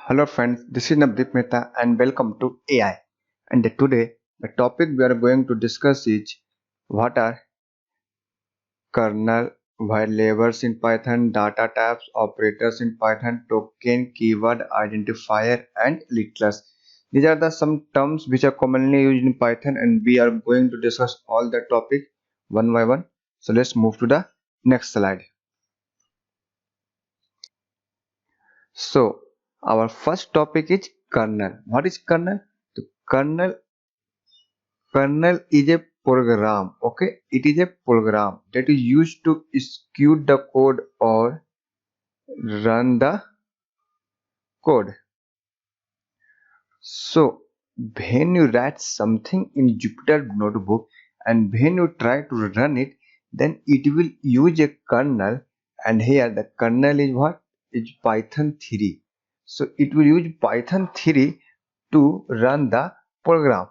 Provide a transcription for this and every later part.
Hello friends, this is Navdeep Mehta and welcome to AI. And today the topic we are going to discuss is what are kernel variables in Python, data types, operators in Python, token, keyword, identifier and litless. These are the some terms which are commonly used in Python and we are going to discuss all the topic one by one. So let's move to the next slide. So our first topic is kernel. What is kernel? The kernel is a program. Okay, it is a program that is used to execute the code or run the code. So when you write something in Jupyter notebook and when you try to run it, then it will use a kernel, and here the kernel is what is Python 3. So it will use Python 3 to run the program.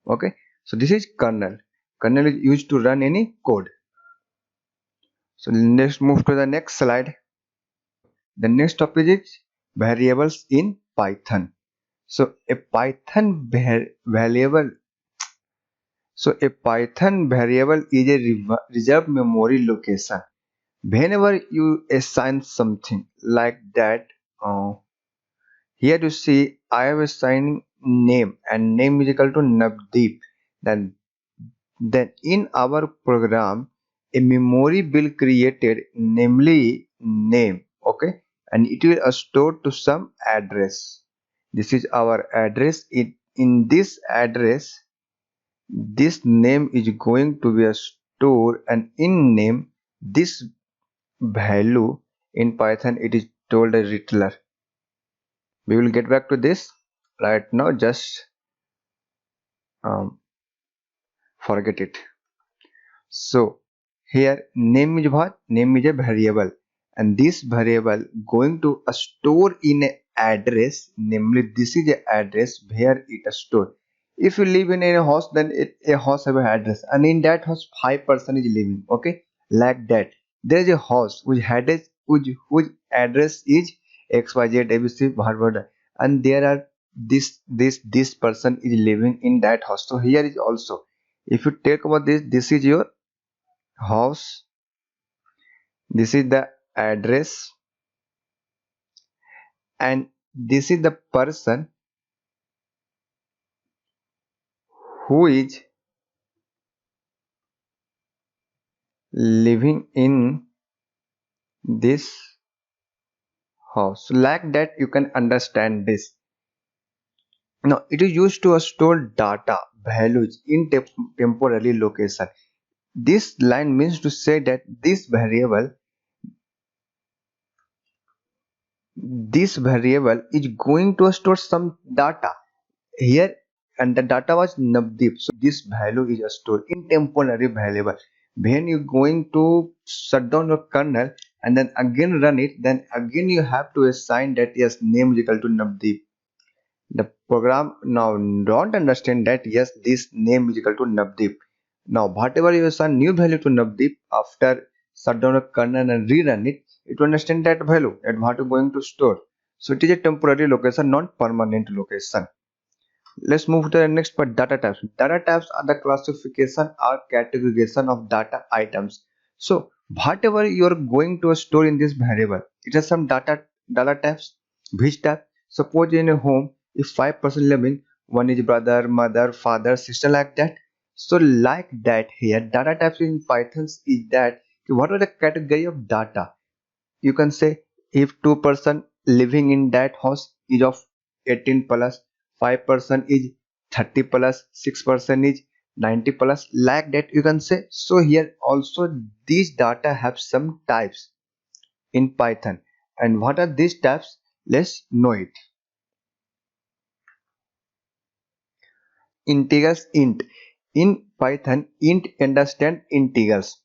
Okay, so this is kernel is used to run any code. So let's move to the next slide. The next topic is variables in Python. So a Python variable. So a Python variable is a reserved memory location. Whenever you assign something like that, here you see I have assigned name and name is equal to Navdeep. Then in our program, a memory will created, namely name, okay, and it will store to some address. This is our address. In this address, this name is going to be a store, and in name, this value in Python it is told a returner. We will get back to this right now. Just um, forget it. So here name is what? Name is a variable, and this variable going to store in a address, namely this is a address where it store. If you live in a house, then a house have an address, and in that house 5 person is living. Okay, like that. There is a house which address which address is XYZ ABC Harvard, and there are this person is living in that house. So here is also, if you take about this is your house, this is the address, and this is the person who is living in this house. So like that you can understand this. Now it is used to store data values in temporary location. This line means to say that this variable is going to store some data here, and the data was Navdeep. So this value is stored in temporary variable. When you're going to shut down your kernel and then again run it, then again you have to assign that yes, name is equal to Navdeep. The program now don't understand that yes, this name is equal to Navdeep. Now whatever you assign new value to Navdeep after shut down a kernel and rerun it, it will understand that value and what you're going to store. So it is a temporary location, not permanent location. Let's move to the next part, data types. Data types are the classification or categorization of data items. So whatever you are going to store in this variable, it has some data types. Which type? Suppose in a home, if 5 person living, one is brother, mother, father, sister, like that. So like that here, data types in Python is that what are the category of data? You can say if 2 person living in that house is of 18 plus, 5 person is 30 plus, 6 person is 90 plus, like that you can say. So here also these data have some types in Python, and what are these types? Let's know it. Integers, int. In Python, int understand integers,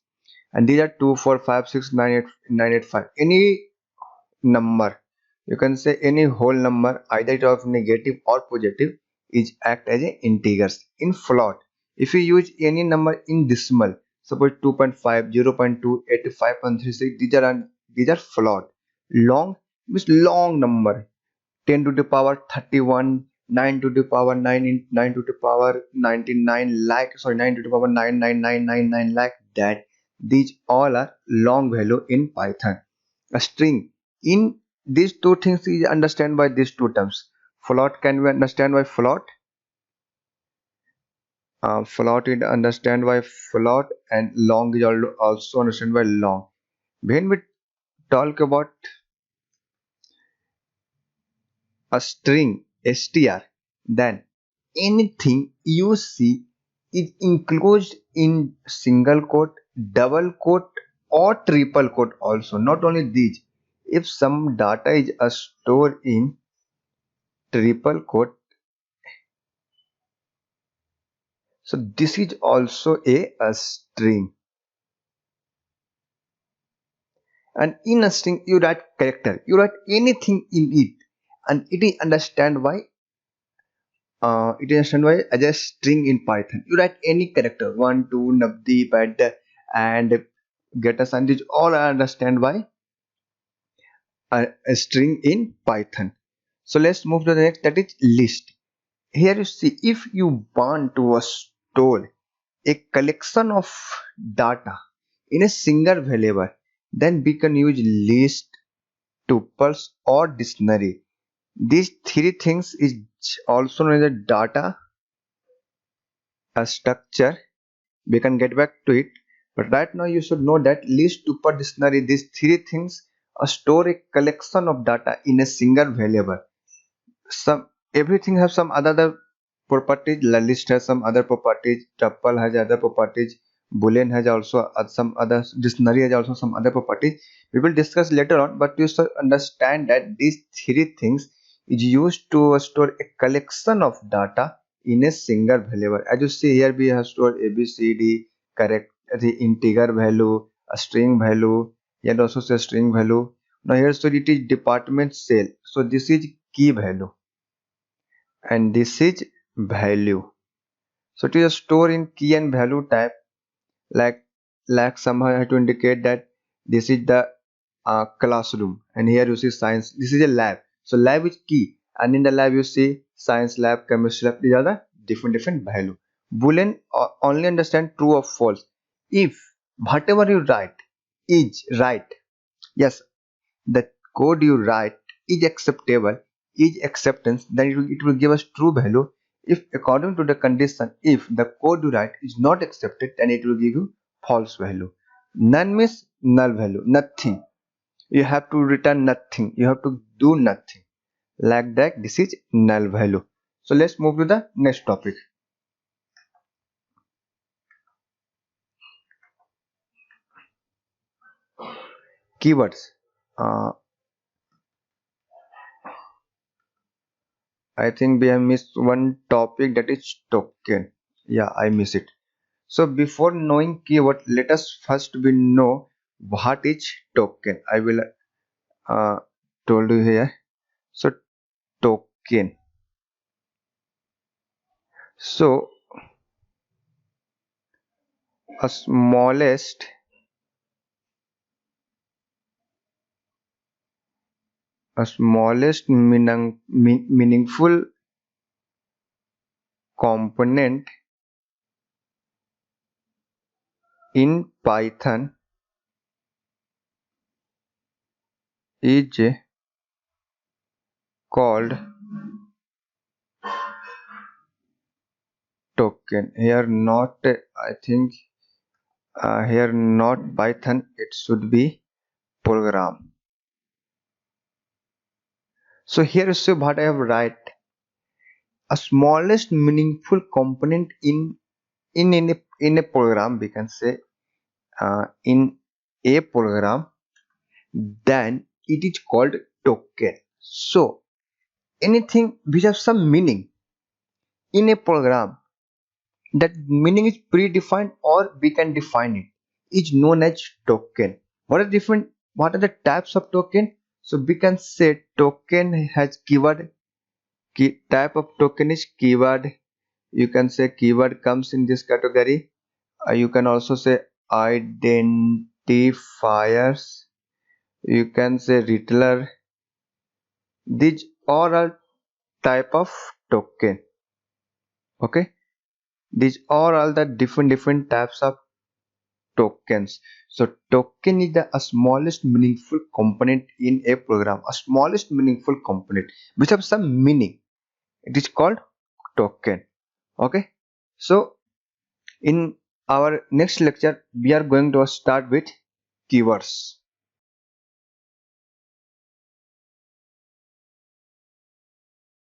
and these are 2 4 5 6 9 8 9 8 5, any number, you can say any whole number either it of negative or positive is act as a integers. In float, if you use any number in decimal, suppose 2.5 0.2 85.36, these are float. Long means long number, 10 to the power 31, 9 to the power 9, 9 to the power 99 lakh, sorry, 9 to the power 99999 lakh, that these all are long value in Python. A string, in these two things is understand by these two terms. Float, can we understand by float? Float is understand by float, and long is also understand by long. When we talk about a string str, then anything you see is enclosed in single quote, double quote, or triple quote also. Not only these, if some data is stored in triple quote, so this is also a string. And in a string you write character, you write anything in it, and it is understand by as a string in Python. You write any character, 1, 2, Navdeep, and get a sign. These all are understand by a string in Python. So let's move to the next, that is list. Here you see, if you want to store a collection of data in a single variable, then we can use list, tuples, or dictionary. These three things is also known as a data a structure. We can get back to it, but right now you should know that list, tuple, dictionary, these three things store a collection of data in a single variable. Some everything has some other properties. List has some other properties, tuple has other properties, boolean has also some other, dictionary has also some other properties. We will discuss later on, but you should understand that these three things is used to store a collection of data in a single variable. As you see here, we have stored abcd, correct, the integer value, a string value, and also say string value. Now here, so it is department cell, so this is key value, and this is value. So it is stored in key and value type, like somehow I have to indicate that this is the classroom, and here you see science, this is a lab, so lab is key, and in the lab you see science lab, chemistry lab. These are the different value. Boolean only understand true or false. If whatever you write is right, yes, the code you write is acceptable, is acceptance, then it will give us true value. If according to the condition, if the code you write is not accepted, then it will give you false value. None means null value, nothing. You have to return nothing, you have to do nothing, like that. This is null value. So let's move to the next topic. Keywords. I think we have missed one topic, that is token. Yeah, I miss it. So before knowing keyword, let us first we know what is token. I will told you here. So token. So a smallest meaningful component in Python is called token. Here not, I think here not Python, it should be program. So here is what I have write. A smallest meaningful component in a program, we can say in a program, then it is called token. So anything which has some meaning in a program, that meaning is predefined or we can define it, is known as token. What are the types of token? So we can say token has keyword. Type of token is keyword. You can say keyword comes in this category. You can also say identifiers. You can say retailer. These are all type of token. Okay, these are all the different types of tokens. So token is the smallest meaningful component in a program, a smallest meaningful component which have some meaning. It is called token. Okay, so in our next lecture we are going to start with keywords.